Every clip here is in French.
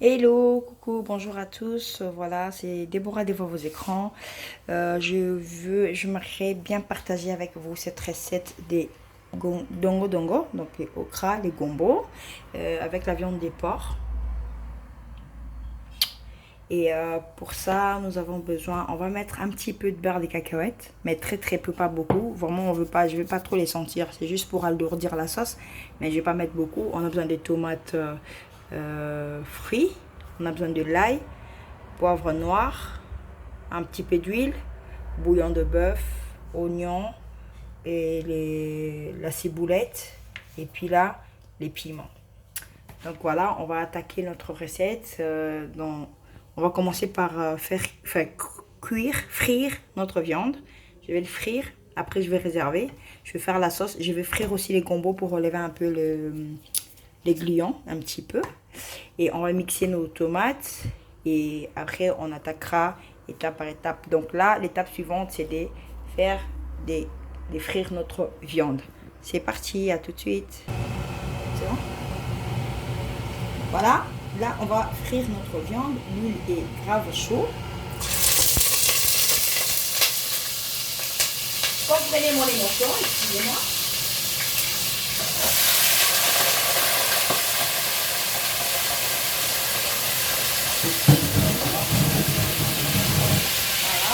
Hello, coucou, bonjour à tous. Voilà, c'est Déborah devant vos écrans. J'aimerais bien partager avec vous cette recette des dongo dongo, donc les okra, les gombo, avec la viande des porcs. Et pour ça, nous avons besoin, on va mettre un petit peu de beurre des cacahuètes, mais très très peu, pas beaucoup. Vraiment, on veut pas, je vais pas trop les sentir. C'est juste pour alourdir la sauce, mais je vais pas mettre beaucoup. On a besoin des tomates frites, on a besoin de l'ail, poivre noir, un petit peu d'huile, bouillon de bœuf, oignon et la ciboulette, et puis là les piments. Donc voilà, on va attaquer notre recette. On va commencer par frire notre viande. Je vais le frire, après je vais réserver. Je vais faire la sauce. Je vais frire aussi les gombos pour relever un peu les gluants, un petit peu. Et on va mixer nos tomates. Et après, on attaquera étape par étape. Donc là, l'étape suivante, c'est de frire notre viande. C'est parti, à tout de suite. C'est bon? Voilà, là on va frire notre viande, l'huile est grave chaude. Comprenez-moi l'émotion, excusez-moi. Voilà,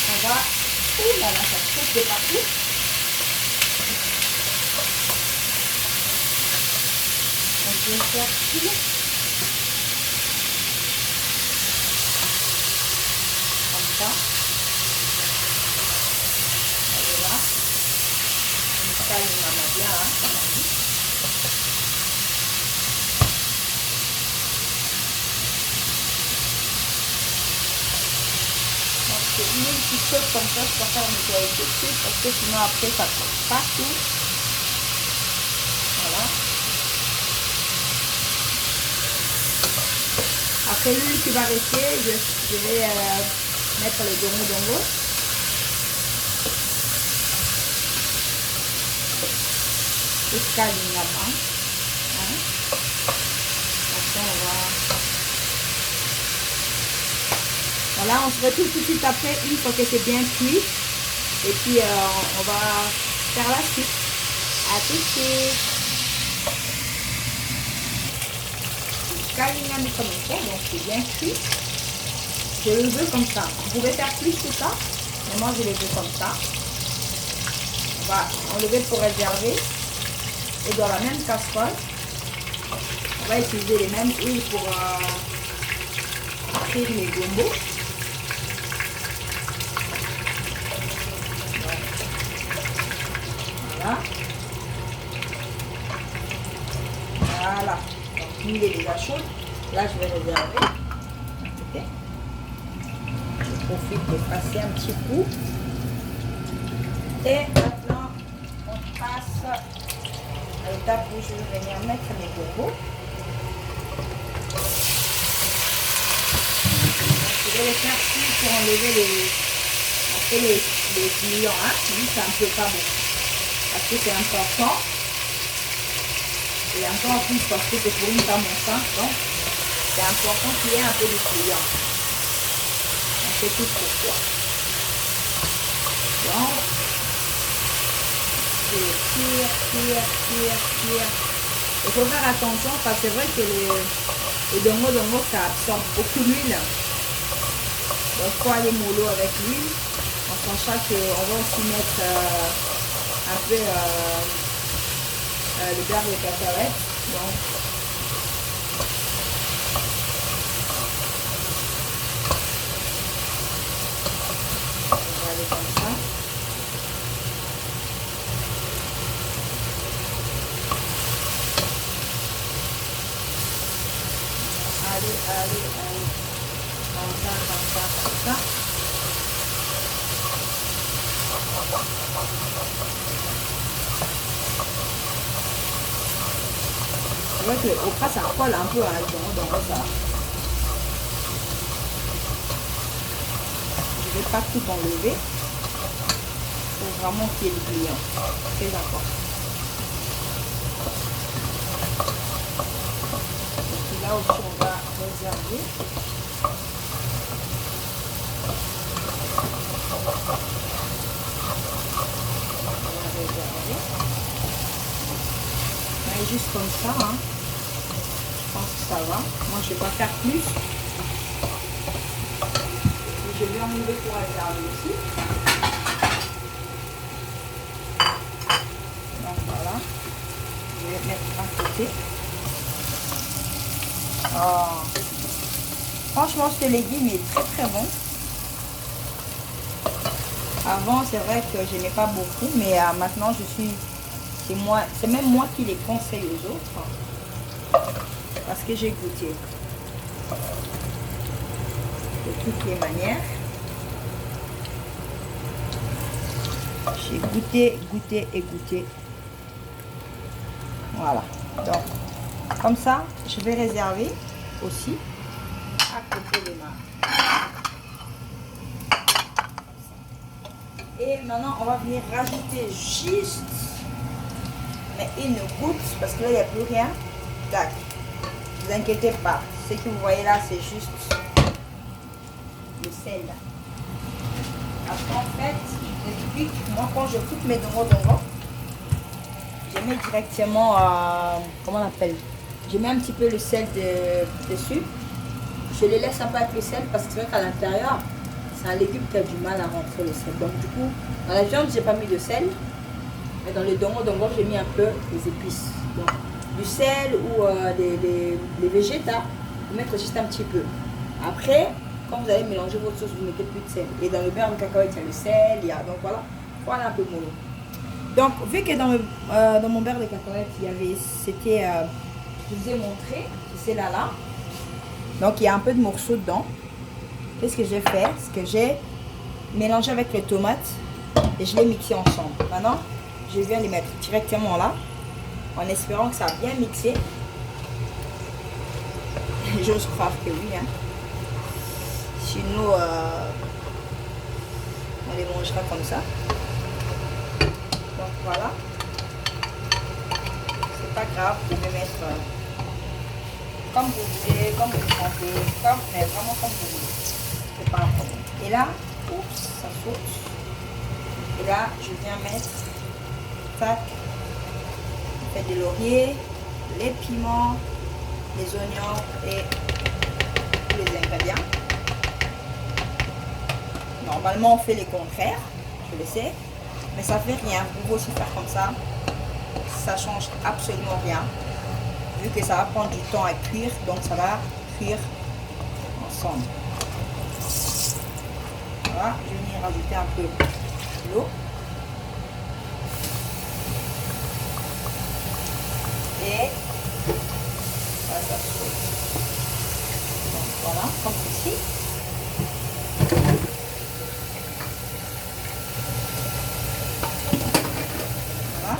on va... Ouh là là, ça saute de partout. On peut faire cuire comme ça. Voilà, une taille maman bien, hein, comme on dit. Donc c'est une qui saute comme ça, je préfère nettoyer tout de suite parce que sinon après ça saute partout. Voilà. Après l'huile qui va rester, je vais mettre le dongo dongo. Jusqu'à lignement. Après on va... Voilà, on se retrouve tout de suite après, une fois que c'est bien cuit. Et puis on va faire la suite. À tout de suite. Calignan comme il faut, donc c'est bien cuit. Je le veux comme ça. Vous pouvez faire plus que ça, mais moi je le veux comme ça. On va enlever pour réserver. Et dans la même casserole, on va utiliser les mêmes huiles pour frire les gombos. Voilà. Voilà. Donc l'huile est déjà chaude. Là je vais réserver. Okay. Je profite de passer un petit coup. Et maintenant on passe à l'étape où je vais venir mettre mes gombos. Je vais les faire cuire pour enlever les clients, hein. Juste un peu pas beaucoup. Parce que c'est important. Et encore en plus parce que c'est pour une femme enceinte, donc c'est important qu'il y ait un peu de clients. On sait tout pourquoi. Donc, je tire. Il faut faire attention parce que c'est vrai que le dongo ça absorbe beaucoup d'huile. Donc il faut aller mollo avec l'huile. En sachant qu'on va aussi mettre un peu le beurre de cacahuètes. Donc on va aller comme ça. Allez. Comme ça. C'est vrai que le okra ça colle un peu à dans ça. Je ne vais pas tout enlever. Il faut vraiment qu'il y ait le bouillon. Très important. Là aussi, on va réserver. Mais juste comme ça, hein. Je pense que ça va. Moi, je ne vais pas faire plus. Je vais enlever pour réserver aussi. Donc voilà. Je vais mettre à côté. Oh. Franchement, ce légume est très très bon. Avant, c'est vrai que je n'aimais pas beaucoup, mais maintenant, c'est même moi qui les conseille aux autres. Parce que j'ai goûté. De toutes les manières. J'ai goûté et goûté. Voilà. Donc, comme ça, je vais réserver aussi à côté de ma. Et maintenant, on va venir rajouter juste, mais une goutte, parce que là, il n'y a plus rien. Tac. Ne vous inquiétez pas. Ce que vous voyez là, c'est juste le sel. Parce qu'en fait, depuis moi, quand je coupe mes dongo, je mets directement, comment on appelle, je mets un petit peu le sel dessus. Je les laisse un peu avec le sel parce que c'est vrai qu'à l'intérieur, c'est un légume qui a du mal à rentrer le sel. Donc du coup, dans la viande, j'ai pas mis de sel. Mais dans le dongo, j'ai mis un peu des épices. Donc du sel ou des végétales, vous mettez juste un petit peu. Après, quand vous allez mélanger votre sauce, vous mettez plus de sel. Et dans le beurre de cacahuète, il y a le sel, donc voilà un peu mollo. Donc vu que dans mon beurre de cacahuète, il y avait, je vous ai montré, c'est là. Donc il y a un peu de morceaux dedans. Qu'est-ce que j'ai fait? C'est que j'ai mélangé avec les tomates et je l'ai mixé ensemble. Maintenant, je viens les mettre directement là, en espérant que ça a bien mixé. J'ose croire que oui. Hein. Sinon, on les mangera comme ça. Donc voilà. C'est pas grave, vous pouvez mettre comme vous voulez, comme vous sentez, mais vraiment comme vous voulez. C'est pas un problème. Et là, oups, ça saute. Et là, je viens mettre, tac, fait des lauriers, les piments, les oignons et tous les ingrédients. Normalement, on fait les contraires, je le sais, mais ça fait rien. Vous pouvez aussi faire comme ça. Ça change absolument rien. Vu que ça va prendre du temps à cuire, donc ça va cuire ensemble. Voilà, je vais venir rajouter un peu d'eau. Et voilà, ça saute. Donc voilà, comme ceci. Voilà.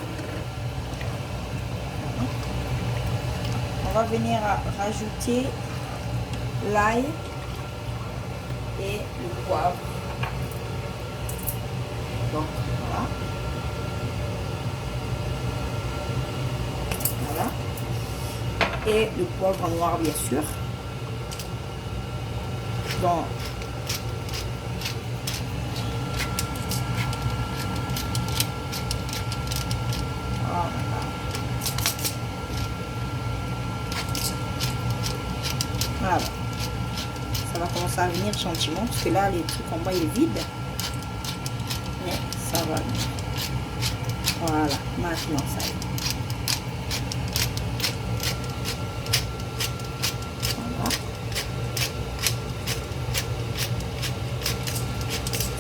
On va venir rajouter l'ail et le poivre. Donc voilà. Voilà. Et le poivre noir bien sûr. Donc voilà. Ça va commencer à venir gentiment parce que là, les trucs en bas, il est vide. Mais ça va venir. Voilà, maintenant ça y est. Voilà.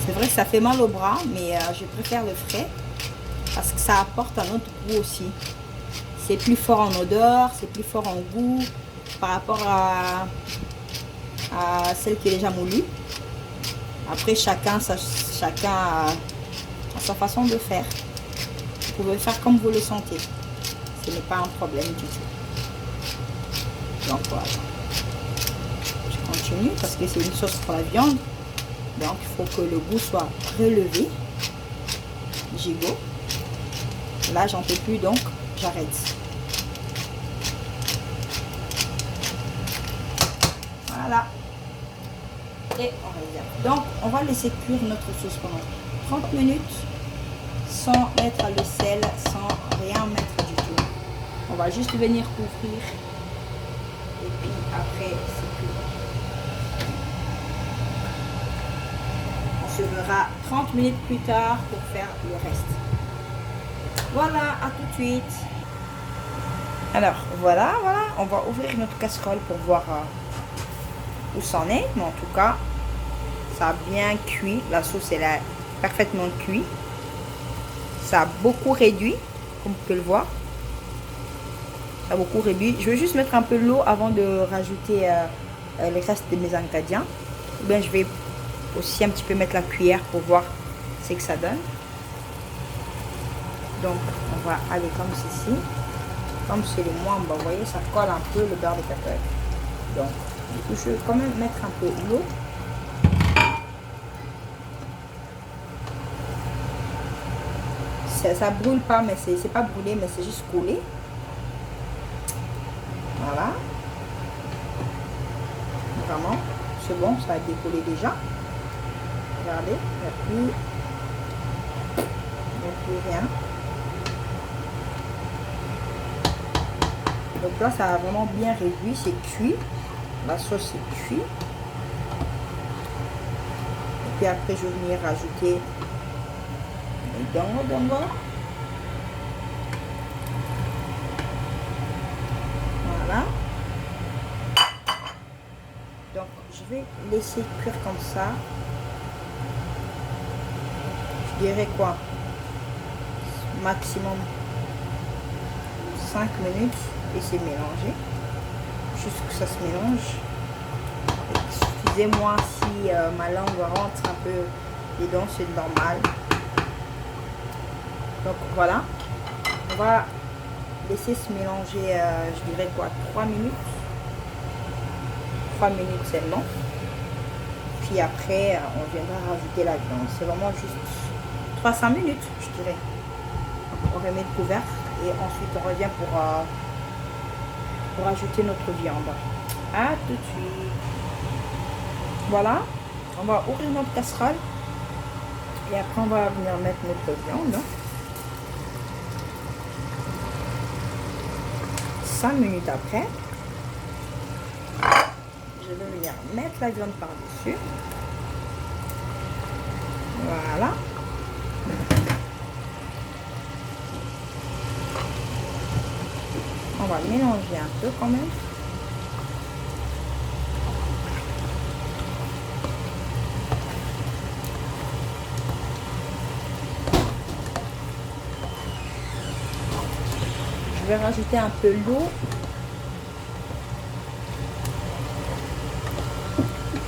C'est vrai que ça fait mal au bras, mais je préfère le frais parce que ça apporte un autre goût aussi. C'est plus fort en odeur, c'est plus fort en goût par rapport à celle qui est déjà moulue. Après, chacun a sa façon de faire. Vous pouvez faire comme vous le sentez. Ce n'est pas un problème du tout. Donc voilà. Je continue parce que c'est une sauce pour la viande. Donc il faut que le goût soit relevé. Gigot. Là, j'en peux plus, donc j'arrête. Voilà. Et on réserve. Donc, on va laisser cuire notre sauce pendant 30 minutes sans mettre le sel, sans rien mettre du tout. On va juste venir couvrir. Et puis après, c'est cuit. On se verra 30 minutes plus tard pour faire le reste. Voilà, à tout de suite. Alors, voilà, on va ouvrir notre casserole pour voir où c'en est. Mais en tout cas, ça a bien cuit. La sauce, elle a parfaitement cuit. Ça a beaucoup réduit, comme vous pouvez le voir. Ça a beaucoup réduit. Je vais juste mettre un peu d'eau avant de rajouter le reste de mes ingrédients. Ou bien, je vais aussi un petit peu mettre la cuillère pour voir ce que ça donne. Donc, on va aller comme ceci. Comme c'est le moins, vous voyez, ça colle un peu le beurre de cacahuète. Donc, du coup, je vais quand même mettre un peu d'eau. Ça brûle pas, mais c'est pas brûlé, mais c'est juste collé. Voilà. Vraiment, c'est bon, ça a décollé déjà. Regardez, il n'y a plus rien. Donc là, ça a vraiment bien réduit, c'est cuit. La sauce est cuite. Et puis après, je vais venir rajouter les dongo. Voilà. Donc, je vais laisser cuire comme ça. Je dirais quoi? Maximum 5 minutes. Et c'est mélangé. Juste que ça se mélange. Excusez-moi si ma langue rentre un peu dedans, c'est normal. Donc voilà. On va laisser se mélanger, je dirais quoi, 3 minutes. 3 minutes seulement. Puis après, on viendra rajouter la viande. C'est vraiment juste 300 minutes, je dirais. On remet le couvercle et ensuite on revient pour ajouter notre viande. À tout de suite. Voilà. On va ouvrir notre casserole. Et après, on va venir mettre notre viande. 5 minutes après, je vais venir mettre la viande par-dessus. Voilà. On va mélanger un peu quand même. Je vais rajouter un peu d'eau.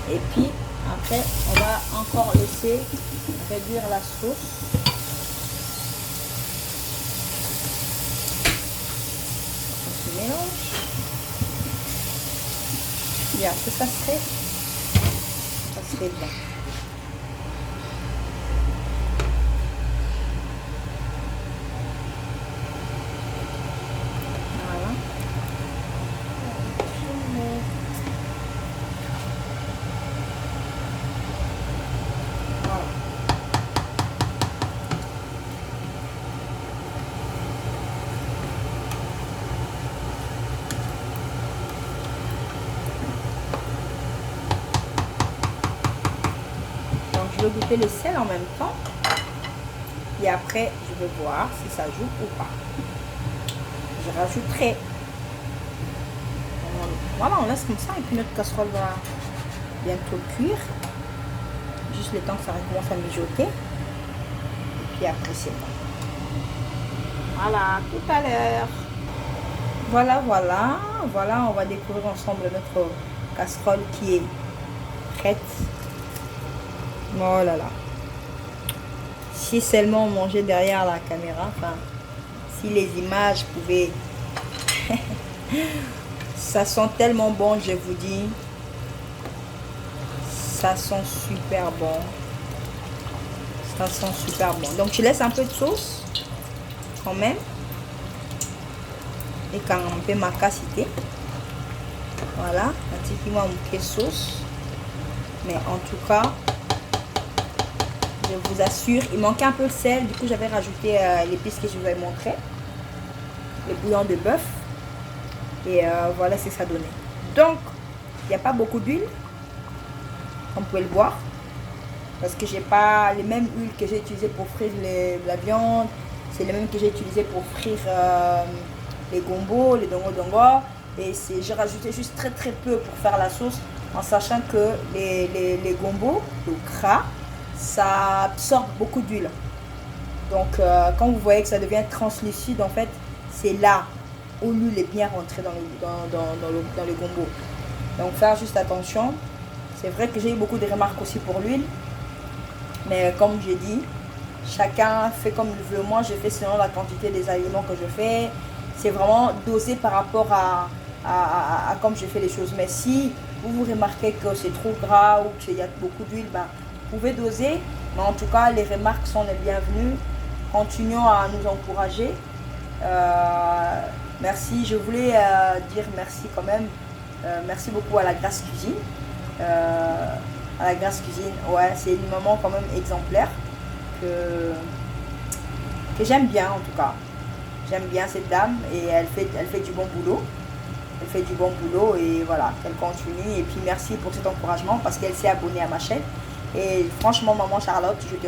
Et puis après, on va encore laisser réduire la sauce. Mélange. Et après ça serait bon. Voilà. Voilà. Je vais goûter le sel en même temps et après je vais voir si ça joue ou pas. Je rajouterai. Voilà, on laisse comme ça et puis notre casserole va bientôt cuire. Juste le temps que ça recommence à mijoter. Et puis après c'est bon. Voilà, tout à l'heure. Voilà, on va découvrir ensemble notre casserole qui est prête. Oh là là. Si seulement on mangeait derrière la caméra, enfin, si les images pouvaient... Ça sent tellement bon, je vous dis. Ça sent super bon. Ça sent super bon. Donc, je laisse un peu de sauce, quand même. Et quand on peut macaciter. Voilà, un petit piment bouquet sauce. Mais en tout cas, je vous assure, il manquait un peu de sel. Du coup, j'avais rajouté l'épice que je vous ai montré. Le bouillon de bœuf. Et voilà ce que ça donnait. Donc, il n'y a pas beaucoup d'huile. Comme vous pouvez le voir. Parce que j'ai pas les mêmes huiles que j'ai utilisées pour frire la viande. C'est les mêmes que j'ai utilisées pour frire les gombos, les dongo. Et j'ai rajouté juste très peu pour faire la sauce. En sachant que les gombos, le gras, ça absorbe beaucoup d'huile. Donc quand vous voyez que ça devient translucide, en fait, c'est là où l'huile est bien rentrée dans le gombo. Donc faire juste attention. C'est vrai que j'ai eu beaucoup de remarques aussi pour l'huile. Mais comme j'ai dit, chacun fait comme il veut. Moi, je fais selon la quantité des aliments que je fais. C'est vraiment dosé par rapport à comme je fais les choses. Mais si vous remarquez que c'est trop gras ou qu'il y a beaucoup d'huile, ben, vous pouvez doser. Mais en tout cas, les remarques sont les bienvenues. Continuons à nous encourager. Merci. Je voulais dire merci quand même. Merci beaucoup à la Grasse Cuisine. À la Grasse Cuisine, ouais, c'est une maman quand même exemplaire que j'aime bien en tout cas. J'aime bien cette dame et elle fait du bon boulot. Elle fait du bon boulot et voilà, qu'elle continue. Et puis merci pour cet encouragement parce qu'elle s'est abonnée à ma chaîne. Et franchement, maman Charlotte, je te